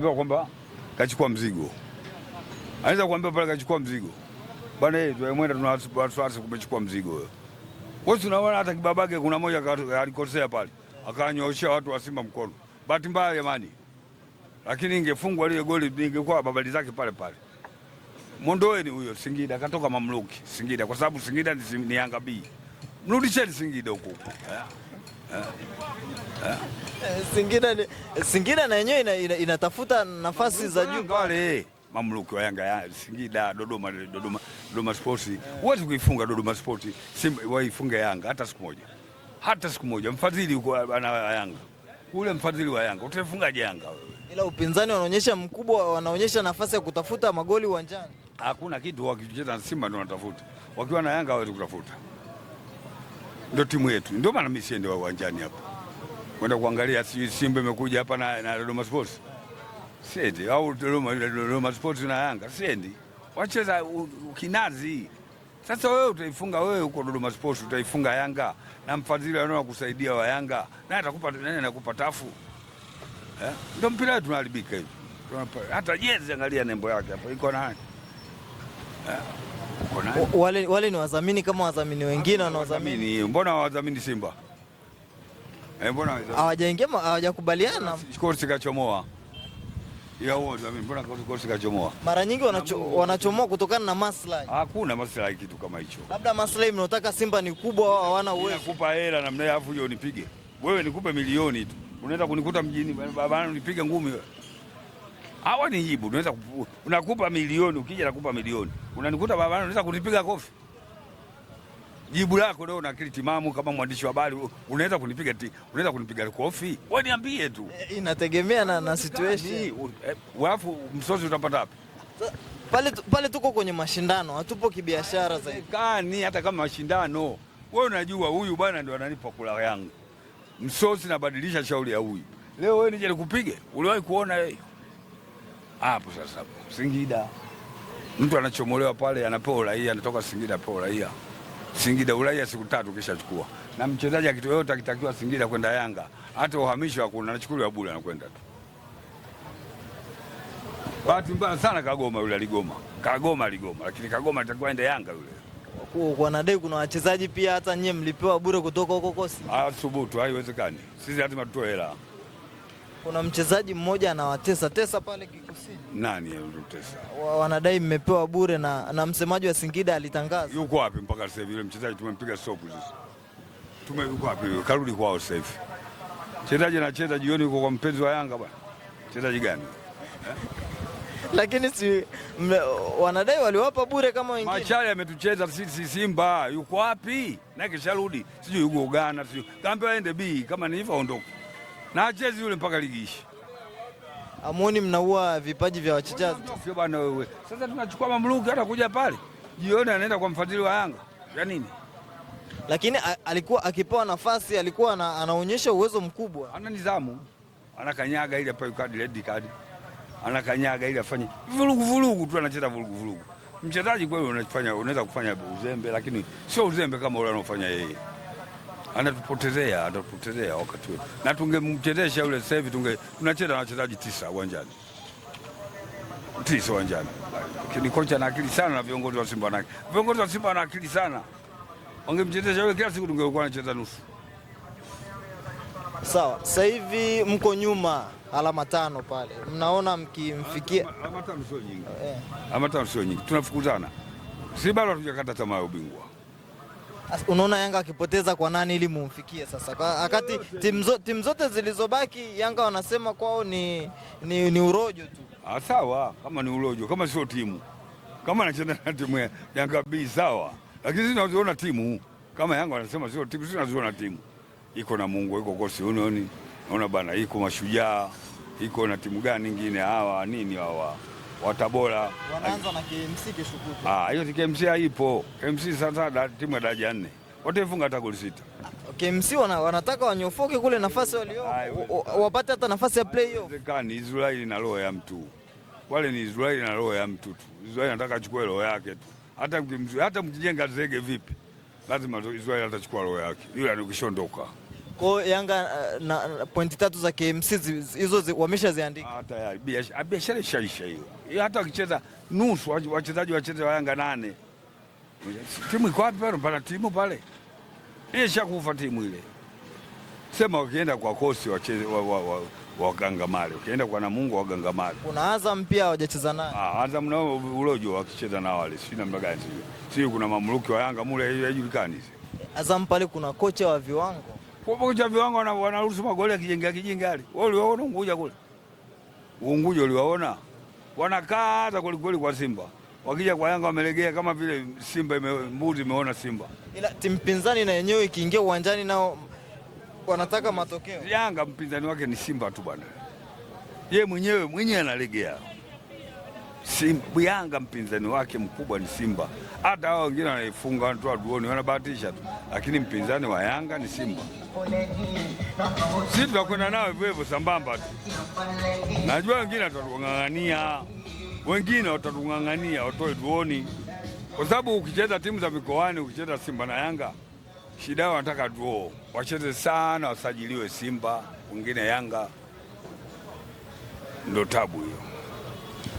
Kwamba kachukua mzigo. Anaweza kuambia pale kachukua mzigo. Bwana yeye tuemwenda tuna wasiwasi kumechukua mzigo wewe. Wewe unaona hata kibabake kuna moja alikosea pale. Akanyooshia watu wa Simba mkono. Bahati mbaya jamani. Lakini ingefungwa ile goli ingekuwa babali zake pale pale. Mondoeni huyo Singida katoka mamluki Singida kwa sababu Singida ni Yanga B. Mrudisheni Singida huko. Singida na yenyewe inatafuta nafasi za juu pale. Mamluki wa Yanga ya Singida, Dodoma Sports. Huwezi kuifunga Dodoma Sports, Simba waifunge Yanga hata siku moja. Hata siku moja. Mfadhili uko ana Yanga. Ule mfadhili wa Yanga utafungaje Yanga wewe? Ila upinzani wanaonyesha mkubwa, wanaonyesha nafasi ya kutafuta magoli uwanjani. Hakuna kitu wakicheza na Simba ndio wanatafuta. Wakiwa na Yanga hawezi kutafuta. Ndio timu yetu. Ndio maana mimi siende uwanjani hapa. Kwenda kuangalia Simba imekuja hapa na Dodoma Sports. Siendi au Dodoma Sports na Yanga. Siendi. Wacheza ukinazi. Sasa wewe utaifunga wewe huko Dodoma Sports utaifunga Yanga na mfadhili anao kusaidia wa Yanga. Naye atakupa nani anakupa tafu. Ndio mpira wetu unaharibika hivi. Hata jezi angalia nembo yake hapo iko na wale ni wadhamini kama wadhamini wengine wanaodhamini. Mbona wadhamini Simba? Mbona hawajaingia hawajakubaliana? Kikosi kachomoa. Ya huo wadhamini mbona kikosi kachomoa? Mara nyingi wanachomoa kutokana na maslahi. Hakuna maslahi kitu kama hicho. Labda maslahi mnataka Simba ni kubwa au hawana uwezo. Nakupa hela na mnaye afu hiyo nipige. Wewe nikupe milioni tu. Unaenda kunikuta mjini baba nipige ngumi wewe. Hawa ni jibu, unaweza unakupa milioni ukija nakupa milioni. Unanikuta baba unaweza kunipiga kofi. Jibu lako leo na akili timamu kama mwandishi wa habari unaweza kunipiga kofi? Wewe niambie tu. Inategemea na situation. Wafu msosi utapata wapi? Pale tuko kwenye mashindano, hatupo kibiashara zaidi. Kani hata kama mashindano. Wewe unajua huyu bwana ndio ananipa kula yangu. Msosi nabadilisha shauri ya huyu. Leo wewe nije nikupige. Uliwahi kuona yeye? Hapo sasa Singida mtu anachomolewa pale anapewa uraia, anatoka Singida apewa uraia. Singida uraia siku 3 kisha chukua. Na mchezaji kitu yote akitakiwa Singida kwenda Yanga, hata uhamisho hakuna, anachukuliwa bure anakwenda tu. Bahati mbaya sana Kagoma yule aligoma. Kagoma lakini Kagoma atakuwa ende Yanga yule. Kwa nadai kuna wachezaji pia hata nyie mlipewa bure kutoka huko kosi. Thubutu haiwezekani. Sisi lazima tutoe hela. Kuna mchezaji mmoja anawatesa pale Kikosini. Nani anatesa? Wanadai mmepewa bure na msemaji wa Singida alitangaza. Yuko wapi mpaka sasa hivi yule mchezaji tumempiga stop sisi. Yuko wapi? Karudi kwao sasa hivi. Mchezaji anacheza jioni yuko kwa mpenzi wa Yanga bwana. Mchezaji gani? Lakini si wanadai waliwapa bure kama wengine. Machari ametucheza sisi Simba. Yuko wapi? Na kisha rudi. Sijui yuko Uganda, sijui. Kaambia aende B kama ni hivyo aondoke. Na acheze yule mpaka ligi ishi. Amuoni mnaua vipaji vya wachezaji. Sio bwana wewe. Sasa tunachukua mamluki hata kuja pale. Jioni anaenda kwa mfadhili wa Yanga. Ya nini? Lakini alikuwa akipewa nafasi alikuwa anaonyesha uwezo mkubwa. Ana nidhamu. Anakanyaga ili apewe kadi red card. Anakanyaga ili afanye vurugu tu anacheza vurugu. Mchezaji kweli unaweza kufanya uzembe lakini sio uzembe kama ule anofanya yeye. Anatupotezea wakati wetu. Na tungemchezesha yule sasa hivi tunacheza na wachezaji 9 uwanjani. 9 uwanjani. Lakini kocha ana akili sana na viongozi wa Simba nake. Viongozi wa Simba wana akili sana. Wangemchezesha yule kila siku tungekuwa tunacheza nusu. Sawa, sasa hivi mko nyuma alama 5 pale. Mnaona mkimfikia alama 5 sio nyingi. Alama 5 sio nyingi. Tunafukuzana. Si bado hatujakata tamaa ya ubingwa. Unaona Yanga akipoteza kwa nani ili mumfikie sasa? Wakati timu zote zilizobaki Yanga wanasema kwao ni urojo tu. Sawa, kama ni urojo, kama sio timu. Kama anacheza na timu ya Yanga B sawa. Lakini sisi tunaziona timu. Kama Yanga wanasema sio timu, sisi tunaziona timu. Iko na Mungu, iko Kosi Union. Unaona bana, iko Mashujaa, iko na timu gani nyingine hawa nini hawa? Watabora. Wanaanza na KMC kesho kutwa. Hiyo KMC haipo. KMC sasa timu ya daraja 4. Wote ifunga hata goli 6. KMC wanataka wanyofoke kule nafasi walio wapate hata nafasi ya playoff. Haiwezekani, Israeli na roho ya mtu. Wale ni Israeli na roho ya mtu tu. Israeli anataka achukue roho yake tu. Hata mkijenga zege vipi? Lazima Israeli atachukua roho yake. Yule anakishondoka. Kwa Yanga na pointi 3 za KMC hizo wameshaziandika. Tayari biashara ishaisha hiyo. Hata wakicheza nusu wachezaji wacheze wa Yanga 8. Timu iko wapi pale? Pana timu pale. Ishakufa timu ile. Sema wakienda kwa kosi wacheze wagangamale. Ukienda kwa Namungo wagangamale. Kuna Azam pia hawajacheza naye. Azam nao ulojo wakicheza na wale. Sina namna gani sio. Kuna mamluki wa Yanga mule haijulikani. Azam pale kuna kocha wa viwango. Kwa kocha viwango wanaruhusu magoli ya kijinga hali. Wewe uliwaona Unguja kule? Unguja uliwaona? Wanakaa hata kweli kwa Simba. Wakija kwa Yanga wamelegea kama vile Simba mbuzi imeona Simba. Ila timu pinzani na yenyewe ikiingia uwanjani nao wanataka matokeo. Yanga mpinzani wake ni Simba tu bwana. Yeye mwenyewe analegea. Simba, Yanga mpinzani wake mkubwa ni Simba. Hata hao wengine wanaifunga watu waduoni wanabahatisha tu. Lakini mpinzani wa Yanga ni Simba. Sisi tutakwenda nao hivyo sambamba tu. Najua wengine watatung'ang'ania watoe duoni. Kwa sababu ukicheza timu za mikoani, ukicheza Simba na Yanga, shida yao wanataka draw. Wacheze sana, wasajiliwe Simba, wengine Yanga. Ndio tabu hiyo.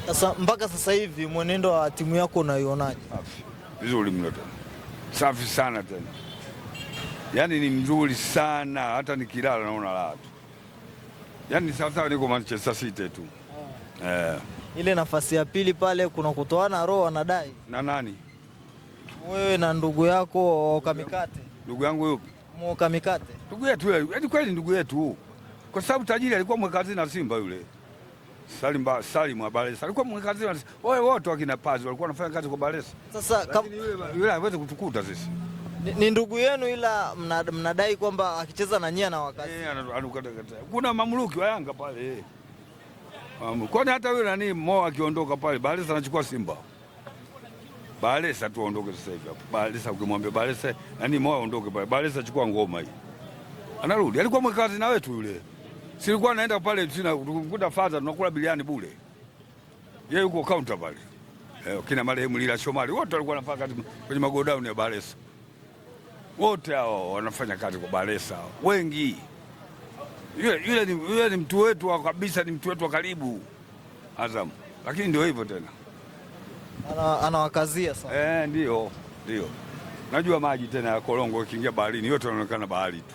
Sasa mpaka sasa hivi mwenendo wa timu yako unaionaje? Vizuri mno tena. Safi sana tena. Yaani ni mzuri sana, hata nikilala naona raha tu. Yaani sasa niko Manchester City tu. Ile nafasi ya pili pale kuna kutoana roho wanadai. Na nani? Wewe na ndugu yako Okamikate. Ndugu yangu yupi? Okamikate. Ndugu yetu yule. Yaani kweli ndugu yetu. Kwa sababu tajiri alikuwa mwekazi na Simba yule. Salim wa Balesa. Alikuwa mwekazi na Simba. Wao wote wakina Pazi walikuwa wanafanya kazi kwa Balesa. Sasa yule hawezi kutukuta sisi. Ni ndugu yenu ila mnadai kwamba akicheza na nyia na wakati. Kuna mamluki wa Yanga pale. Kwani hata yule nani Mo akiondoka pale Balesa anachukua Simba. Balesa tu aondoke sasa hivi hapo. Balesa ukimwambia Balesa nani Mo aondoke pale. Balesa achukua ngoma hii. Anarudi. Alikuwa mwekazi na wetu yule. Silikuwa naenda pale tunakuta faza tunakula biliani bure. Yeye yuko counter pale. Kina marehemu Lila Shomari wote walikuwa wanafanya kazi kwenye magodown ya Balesa. Wote hao wanafanya kazi kwa Balesa. Wengi. Yule ni mtu wetu kabisa, ni mtu wetu wa karibu Azam. Lakini ndio hivyo tena. Anawakazia sana. Ndio. Najua maji tena ya korongo ikiingia baharini yote yanaonekana bahari tu.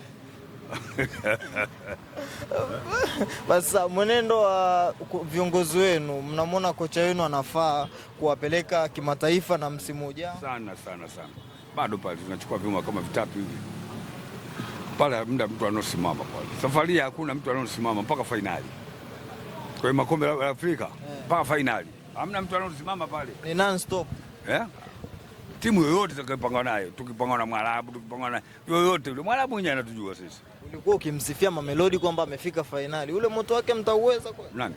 Basi mwenendo wa viongozi wenu, mnamwona kocha wenu anafaa kuwapeleka kimataifa na msimu ujao? Sana. Bado pale tunachukua vyuma kama 3 hivi. Pale mtu anosimama pale. Safari hakuna mtu anosimama mpaka fainali. Kwa hiyo makombe ya Afrika mpaka fainali. Hamna mtu anosimama pale. Ni non stop. Timu yoyote tutakayopangana nayo, tukipangana na Mwarabu, tukipangana yoyote yule. Mwarabu mwenyewe anatujua sisi. Ulikuwa ukimsifia Mamelodi kwamba amefika fainali. Ule moto wake mtauweza kwani?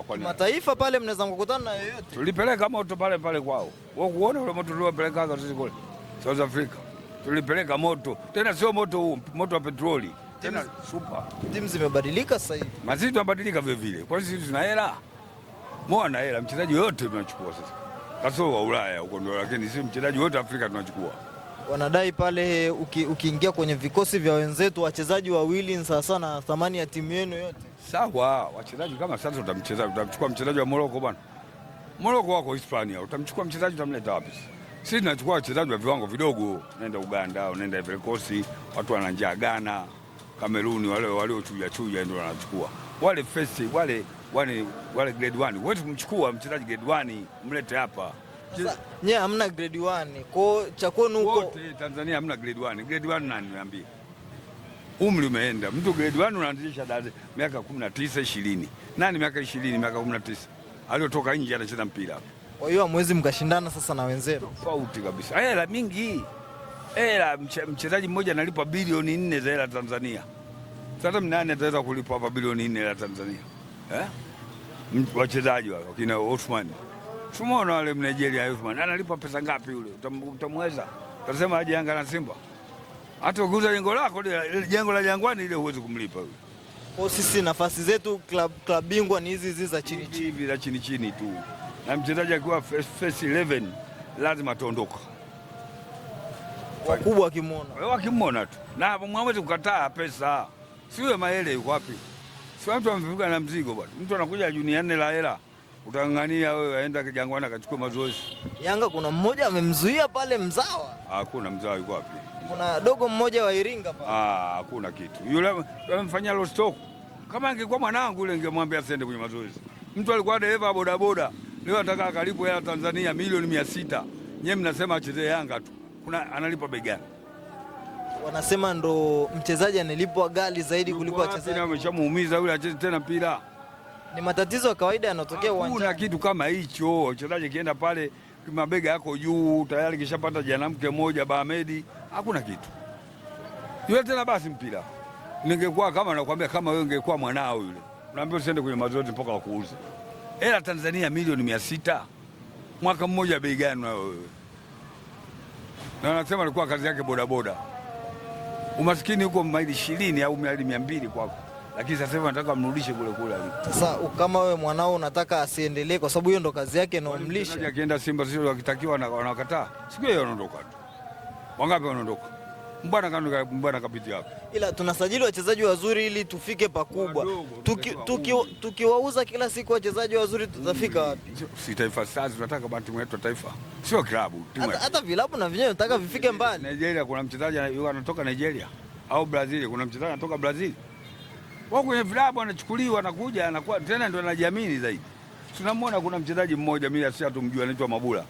Kwani mataifa pale mnaweza kukutana na yoyote. Tulipeleka moto pale kwao. Wewe kuona ule moto tuliopeleka sisi kule South Africa. Tulipeleka moto. Tena sio moto huu, moto wa petroli. Tena super. Timu zimebadilika sasa hivi. Mazito yamebadilika vile vile. Kwa sisi tuna hela. Mwana hela, mchezaji yote tunachukua sasa. Kasoro wa Ulaya huko ndio, lakini sisi mchezaji wote Afrika tunachukua. Wanadai pale ukiingia kwenye vikosi vya wenzetu wachezaji wawili ni sawa sana thamani ya timu yenu yote. Sawa, wachezaji kama sasa utamchukua mchezaji wa Morocco bwana. Morocco wako Hispania, utamchukua mchezaji utamleta wapi? Sisi tunachukua wachezaji wa viwango vidogo, unaenda Uganda, unaenda Ivory Coast, watu wana njaa Ghana, Kameruni, wale waliochuja ndio wanachukua. Wale first wale grade 1. Wewe tumchukua mchezaji grade 1 mlete hapa. Sasa nyie hamna grade 1. Kwa cha kwenu huko wote Tanzania hamna grade 1. Grade 1 nani niambie? Umri umeenda. Mtu grade 1 unaanzisha miaka 19, 20. Nani miaka 20, miaka 19? Aliotoka nje anacheza mpira hapa. Kwa hiyo hamwezi mkashindana sasa na wenzenu. Tofauti kabisa. Hela mingi. Hela mchezaji mmoja analipwa bilioni 4 za hela Tanzania. Sasa nani ataweza kulipa hapa bilioni 4 hela Tanzania? Wachezaji wao kina Osman. Tumeona wale Nigeria Osman. Analipa pesa ngapi yule? Utamweza? Utasema aje Yanga na Simba? Hata ukiuza jengo lako jengo la Jangwani ile huwezi kumlipa yule. Kwa sisi nafasi zetu club bingwa ni hizi za chini hivi za chini tu. Na mchezaji akiwa first 11 lazima ataondoka. Wakubwa wakimwona. Wakimwona tu. Na mwaweze kukataa pesa. Siwe Mayele yuko wapi? Si watu wamevuka na mzigo bwana. Mtu anakuja Juni 4 la hela. Utang'ang'ania wewe aenda Jangwani akachukua mazoezi. Yanga kuna mmoja amemzuia pale Mzawa. Hakuna Mzawa yuko wapi? Kuna dogo mmoja wa Iringa pale. Hakuna kitu. Yule amemfanyia low stock. Kama angekuwa mwanangu yule ningemwambia asende kwenye mazoezi. Mtu alikuwa dereva bodaboda. Leo anataka akalipwe hela Tanzania milioni 600. Nyewe mnasema achezee Yanga tu. Kuna analipa bei gani? Wanasema ndo mchezaji analipwa gali zaidi kuliko wachezaji. Ameshamuumiza yule, acheze tena mpira. Ni matatizo ya kawaida yanatokea uwanjani. Kuna kitu kama hicho. Mchezaji kienda pale mabega yako juu, tayari kishapata janamke moja Bahamedi, hakuna kitu. Yule tena basi mpira. Ningekuwa kama nakwambia, kama wewe ungekuwa mwanao yule, unaambia usiende kwenye mazoezi mpaka wakuuze. Hela Tanzania milioni 600. Mwaka mmoja bei gani wewe? Na anasema alikuwa kazi yake bodaboda. Umaskini huko maili 20 au maili 200 kwako. Lakini sasa hivi nataka mrudishe kule kule. Sasa kama wewe mwanao unataka asiendelee kwa sababu hiyo ndo kazi yake na umlisha. Akienda Simba sio wakitakiwa wanakataa. Siku hiyo wanaondoka tu. Wangapi wanaondoka? Mbwana kapiti hapo. Ila tunasajili wachezaji wazuri ili tufike pakubwa. Tukiwauza kila siku wachezaji wazuri tutafika wapi? Si Taifa Stars tunataka bado timu yetu ya taifa. Sio klabu. Hata vilabu na vyenyewe nataka vifike mbali. Nigeria kuna mchezaji anatoka Nigeria au Brazil kuna mchezaji anatoka Brazil. Wao kwenye vilabu anachukuliwa anakuja anakuwa tena ndio anajiamini zaidi. Tunamwona kuna mchezaji mmoja mimi asiatumjua anaitwa Mabula.